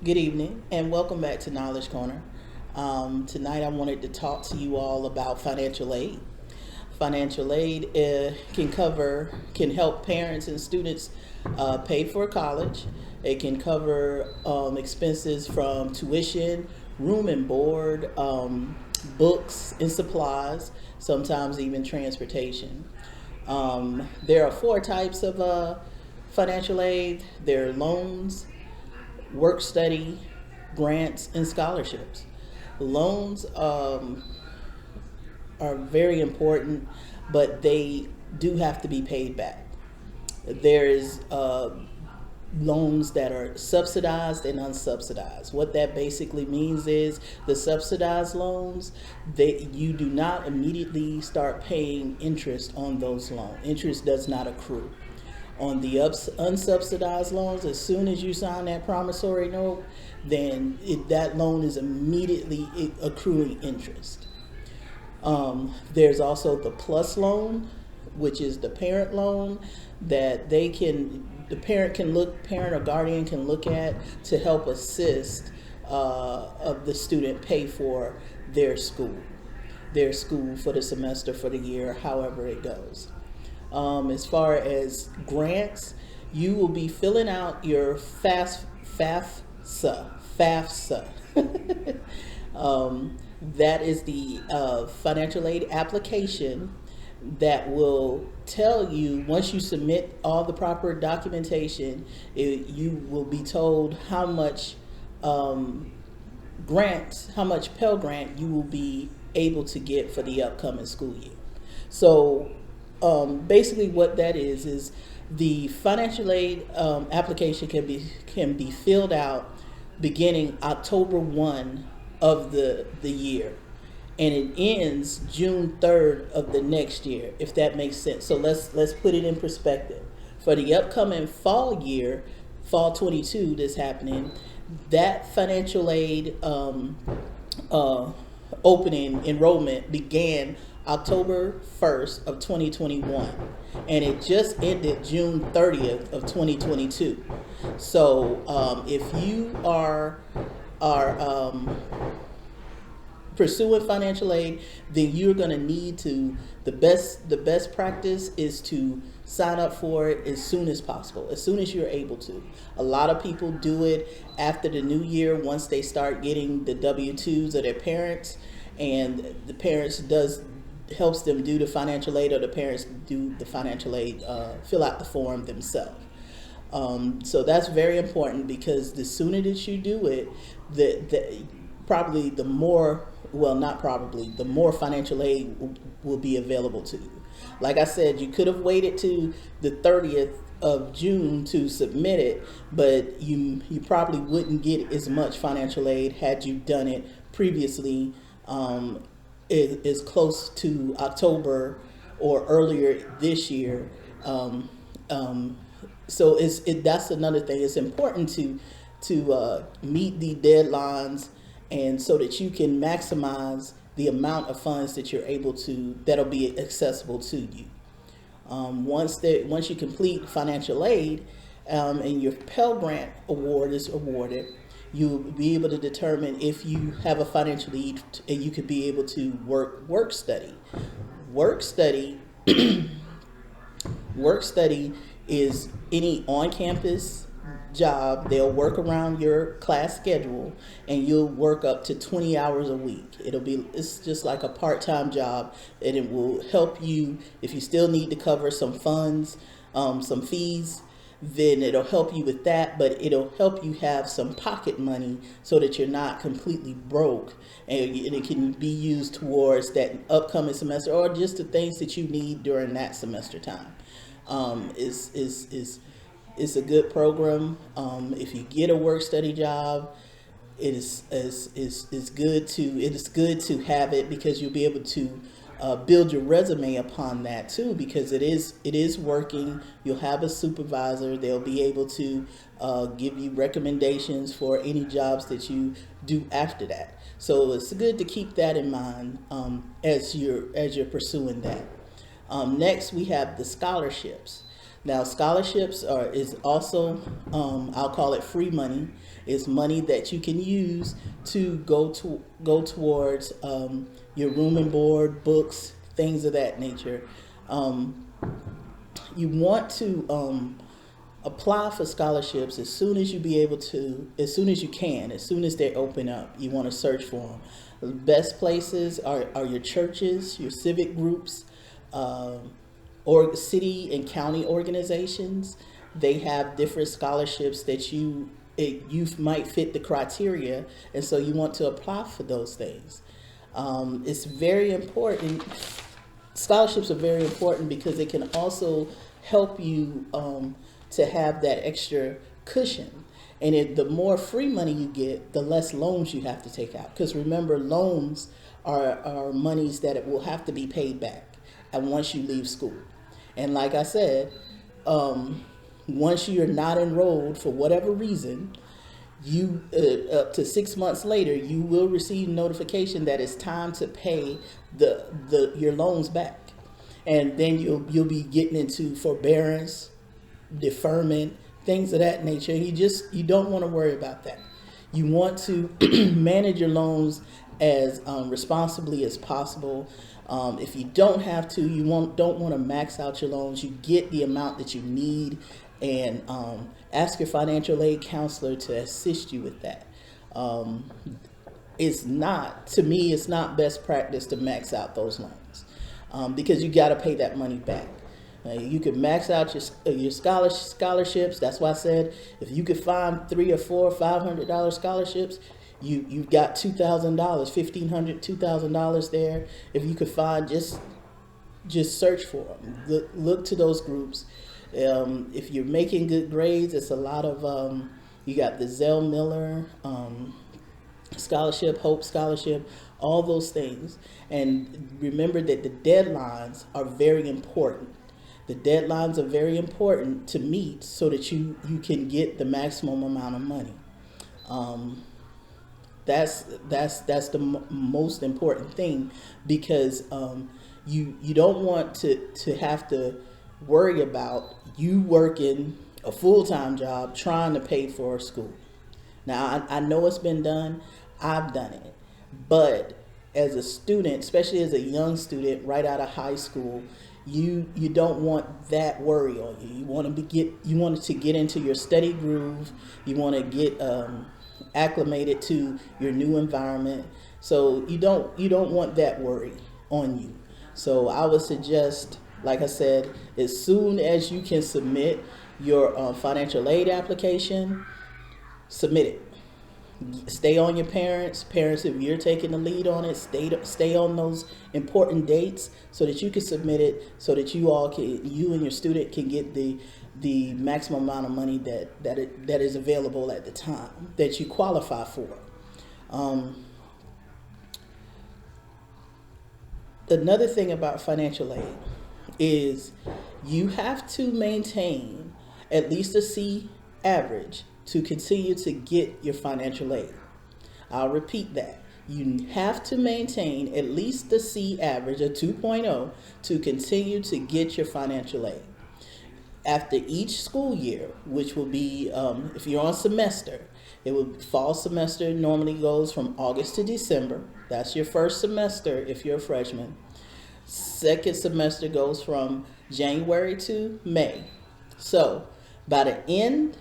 Good evening, and welcome back to Knowledge Corner. Tonight, I wanted to talk to you all about financial aid. Financial aid can help parents and students pay for college. It can cover expenses from tuition, room and board, books and supplies, sometimes even transportation. There are four types of financial aid. There are loans, work study, grants, and scholarships. Loans are very important, but they do have to be paid back. There is loans that are subsidized and unsubsidized. What that basically means is the subsidized loans, that you do not immediately start paying interest on those loans. Interest does not accrue. On the unsubsidized loans, as soon as you sign that promissory note, then that loan is immediately accruing interest. There's also the plus loan, which is the parent loan that the parent or guardian can look at to help assist of the student pay for their school, their school for the semester, for the year, however it goes. As far as grants, you will be filling out your FAFSA. That is the financial aid application that will tell you, once you submit all the proper documentation, you will be told how much how much Pell Grant you will be able to get for the upcoming school year. So basically what that is the financial aid application can be filled out beginning October 1 of the year, and it ends June 3rd of the next year, if that makes sense. So let's put it in perspective. For the upcoming fall year, fall 22 that's happening, that financial aid opening enrollment began October 1st of 2021, and it just ended June 30th of 2022. So if you are pursuing financial aid, then you're going to need to, the best practice is to sign up for it as soon as possible, as soon as you're able to. A lot of people do it after the new year, once they start getting the W-2s of their parents, and the parents helps them do the financial aid, or the parents do the financial aid, fill out the form themselves. So that's very important, because the sooner that you do it, probably the more, well, not probably, the more financial aid will be available to you. Like I said, you could have waited to the 30th of June to submit it, but you probably wouldn't get as much financial aid had you done it previously, is close to October or earlier this year. So that's another thing. It's important to meet the deadlines, and so that you can maximize the amount of funds that you're able to, that'll be accessible to you. Once you complete financial aid, and your Pell Grant award is awarded, you'll be able to determine if you have a financial need, and you could be able to work study. Work study Work study is any on-campus job. They'll work around your class schedule, and you'll work up to 20 hours a week. It's just like a part-time job, and it will help you if you still need to cover some funds, some fees. Then it'll help you with that, but it'll help you have some pocket money so that you're not completely broke, and it can be used towards that upcoming semester, or just the things that you need during that semester time. Is a good program. If you get a work study job, it is good to have it, because you'll be able to build your resume upon that too, because it is working. You'll have a supervisor. They'll be able to give you recommendations for any jobs that you do after that. So it's good to keep that in mind, as you're pursuing that. Next, we have the scholarships. Now, scholarships is also, I'll call it free money. It's money that you can use to go towards your room and board, books, things of that nature. Um, you want to apply for scholarships as soon as you be able to, as soon as you can, as soon as they open up. You want to search for them. The best places are your churches, your civic groups, or city and county organizations. They have different scholarships that you might fit the criteria, and so you want to apply for those things. It's very important. Scholarships are very important because it can also help you to have that extra cushion. And the more free money you get, the less loans you have to take out. Because remember, loans are monies that it will have to be paid back and once you leave school. And like I said, once you're not enrolled for whatever reason, you up to 6 months later, you will receive notification that it's time to pay your loans back, and then you'll be getting into forbearance, deferment, things of that nature. You don't want to worry about that. You want to manage your loans as responsibly as possible. If you don't have to, don't want to max out your loans. You get the amount that you need, and ask your financial aid counselor to assist you with that. It's not best practice to max out those loans because you got to pay that money back. You could max out your scholarships. That's why I said if you could find $300 or $400 or $500 scholarships, you've got $2,000, $1,500, $2,000 there. If you could find, just search for them. Look to those groups. If you're making good grades, it's a lot of you got the Zell Miller scholarship, Hope Scholarship, all those things. And remember that the deadlines are very important. The deadlines are very important to meet so that you can get the maximum amount of money. That's the most important thing, because you don't want to have to worry about you working a full-time job trying to pay for school. Now, I know it's been done. I've done it. But as a student, especially as a young student right out of high school, you don't want that worry on you. You want to get into your study groove. You want to get acclimated to your new environment. So you don't want that worry on you. So I would suggest, like I said, as soon as you can submit your financial aid application, submit it. Stay on your parents. Parents, if you're taking the lead on it, stay on those important dates so that you can submit it, so that you and your student can get the maximum amount of money that is available at the time that you qualify for. Another thing about financial aid is you have to maintain at least a C average to continue to get your financial aid. I'll repeat that. You have to maintain at least the C average, a 2.0, to continue to get your financial aid. After each school year, which will be, if you're on semester, fall semester normally goes from August to December. That's your first semester if you're a freshman. Second semester goes from January to May. So by the end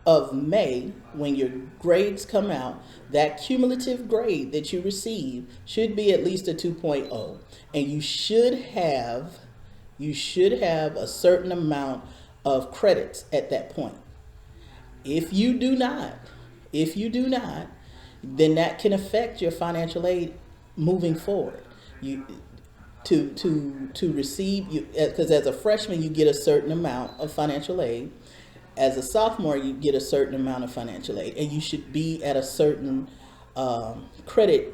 of May, when your grades come out, that cumulative grade that you receive should be at least a 2.0, and you should have a certain amount of credits at that point. If you do not, then that can affect your financial aid moving forward. To receive, because as a freshman you get a certain amount of financial aid. As a sophomore, you get a certain amount of financial aid, and you should be at a certain credit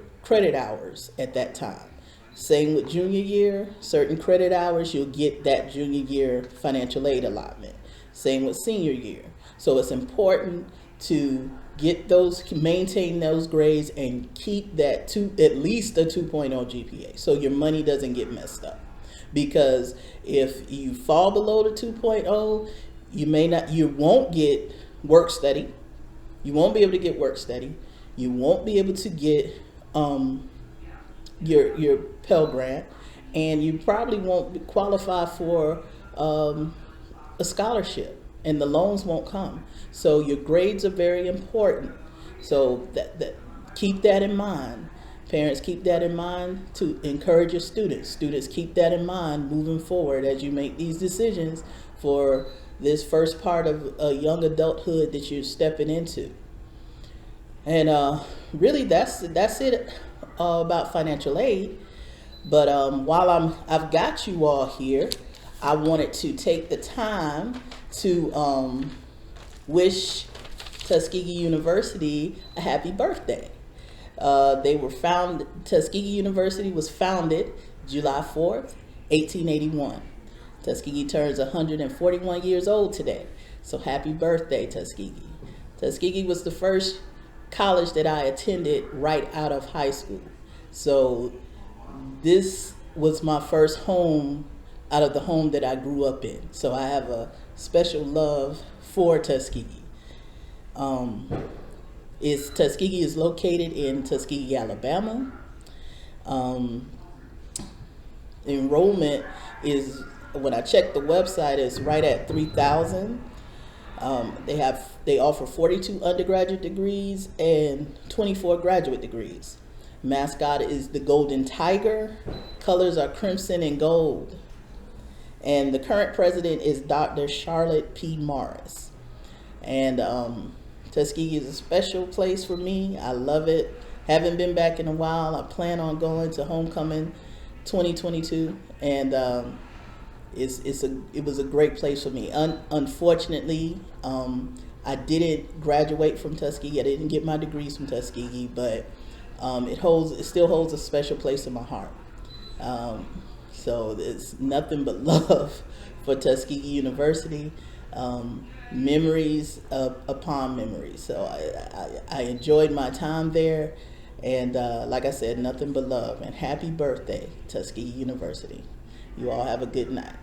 hours at that time. Same with junior year, certain credit hours, you'll get that junior year financial aid allotment. Same with senior year. So it's important to maintain those grades and keep that to at least a 2.0 GPA, so your money doesn't get messed up. because if you fall below the 2.0, you won't get work study. You won't be able to get work study. You won't be able to get your Pell Grant, and you probably won't qualify for a scholarship, and the loans won't come. So your grades are very important. So that keep that in mind. Parents, keep that in mind to encourage your students. Students, keep that in mind moving forward as you make these decisions for this first part of a young adulthood that you're stepping into. And really, that's it about financial aid. But while I've got you all here, I wanted to take the time to wish Tuskegee University a happy birthday. Tuskegee University was founded July 4th, 1881. Tuskegee turns 141 years old today. So happy birthday, Tuskegee. Tuskegee was the first college that I attended right out of high school. So this was my first home out of the home that I grew up in. So I have a special love for Tuskegee. Tuskegee is located in Tuskegee, Alabama. Enrollment is, when I checked the website, is right at 3,000. They offer 42 undergraduate degrees and 24 graduate degrees. Mascot is the Golden Tiger. Colors are crimson and gold. And the current president is Dr. Charlotte P. Morris. And Tuskegee is a special place for me. I love it. Haven't been back in a while. I plan on going to homecoming 2022, and it was a great place for me. Unfortunately, I didn't graduate from Tuskegee. I didn't get my degrees from Tuskegee, but it still holds a special place in my heart. So there's nothing but love for Tuskegee University. Memories upon memories. So I enjoyed my time there, and like I said, nothing but love. And happy birthday, Tuskegee University. You all have a good night.